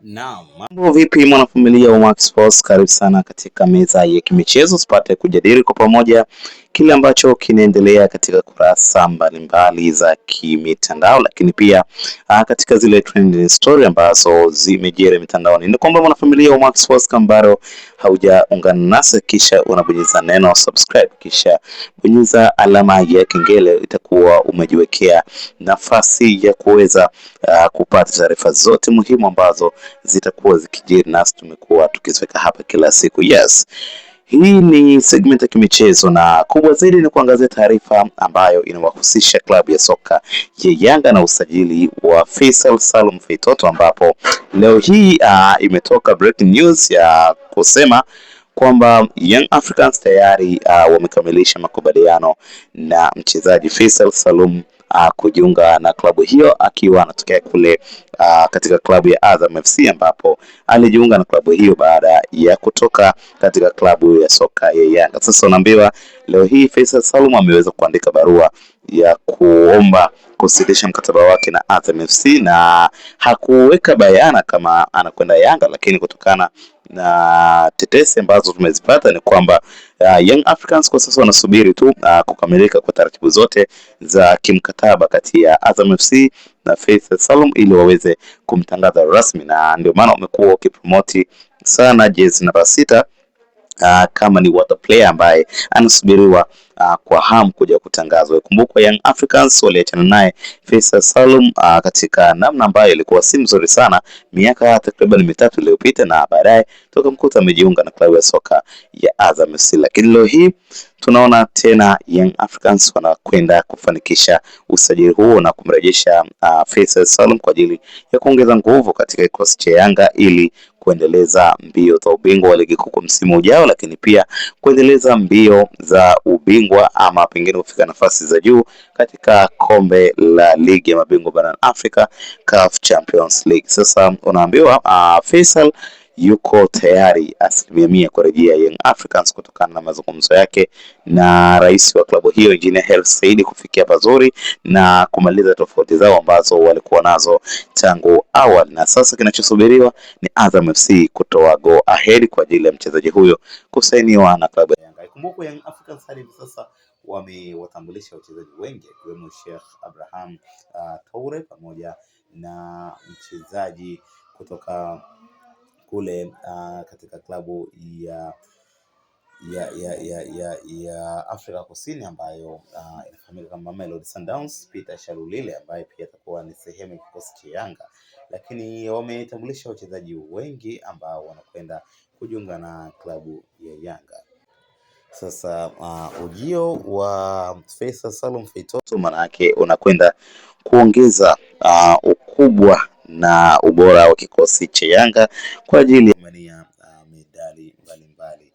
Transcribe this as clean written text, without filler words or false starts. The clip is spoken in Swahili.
Naam, mambo vipi mwanafamilia wa Max Sports, karibu sana katika meza ya kimichezo tupate kujadili kwa pamoja kile ambacho kinaendelea katika kurasa mbalimbali za kimitandao, lakini pia katika zile trending story ambazo zimejiri mitandaoni. Ni kwamba mwanafamilia wa Max Sports, kama bado haujaungana nasi, kisha unabonyeza neno subscribe, kisha bonyeza alama ya kengele, itakuwa umejiwekea nafasi ya kuweza kupata taarifa zote muhimu ambazo zitakuwa zikijiri nasi tumekuwa tukiziweka hapa kila siku. Yes, hii ni segment ya kimichezo na kubwa zaidi ni kuangazia taarifa ambayo inawahusisha klabu ya soka ya Yanga na usajili wa Faisal Salum Feitoto, ambapo leo hii imetoka breaking news ya kusema kwamba Young Africans tayari wamekamilisha makubaliano na mchezaji Faisal Salum kujiunga na klabu hiyo akiwa anatokea kule katika klabu ya Azam FC, ambapo alijiunga na klabu hiyo baada ya kutoka katika klabu ya soka ya Yanga. Sasa unaambiwa leo hii Faisal Salum ameweza kuandika barua ya kuomba kusitisha mkataba wake na Azam FC, na hakuweka bayana kama anakwenda Yanga, lakini kutokana na tetesi ambazo tumezipata ni kwamba Young Africans kwa sasa wanasubiri tu kukamilika kwa taratibu zote za kimkataba kati ya Azam FC na Faisal Salum ili waweze kumtangaza rasmi, na ndio maana wamekuwa wakipromoti sana jezi namba 6 kama ni water player ambaye anasubiriwa kwa hamu kuja kutangazwa. Kumbukwa Young Africans waliachana naye Faisal Salum katika namna ambayo ilikuwa si mzuri sana miaka takriban 3 iliyopita, na baadaye tukamkuta amejiunga na klabu ya soka ya Azam FC. Lakini leo hii tunaona tena Young Africans wanakwenda kufanikisha usajili huo na kumrejesha Faisal Salum kwa ajili ya kuongeza nguvu katika kikosi cha Yanga ili kuendeleza mbio za ubingwa wa ligi kuu msimu ujao, lakini pia kuendeleza mbio za ubingwa ama pengine kufika nafasi za juu katika kombe la ligi ya mabingwa barani Afrika, CAF Champions League. Sasa unaambiwa Faisal yuko tayari 100% kurejea Young Africans kutokana na mazungumzo yake na rais wa klabu hiyo Engineer Hersi Said kufikia pazuri na kumaliza tofauti zao ambazo walikuwa nazo tangu awali, na sasa kinachosubiriwa ni Azam FC kutoa go ahead kwa ajili ya mchezaji huyo kusainiwa na klabu ya Yanga. Ikumbukwe Young Africans hadi sasa wamewatambulisha wachezaji wengi akiwemo Sheikh Abraham Toure pamoja na mchezaji kutoka kule katika klabu ya Afrika Kusini ambayo inafahamika kama Mamelodi Sundowns, Peter Shalulile ambaye pia atakuwa ni sehemu ya kikosi cha Yanga, lakini wametambulisha wachezaji wengi ambao wanakwenda kujiunga na klabu ya Yanga. Sasa ujio wa Faisal Salum Feitoto maana yake unakwenda kuongeza ukubwa na ubora wa kikosi cha Yanga kwa ajili ya medali mbalimbali.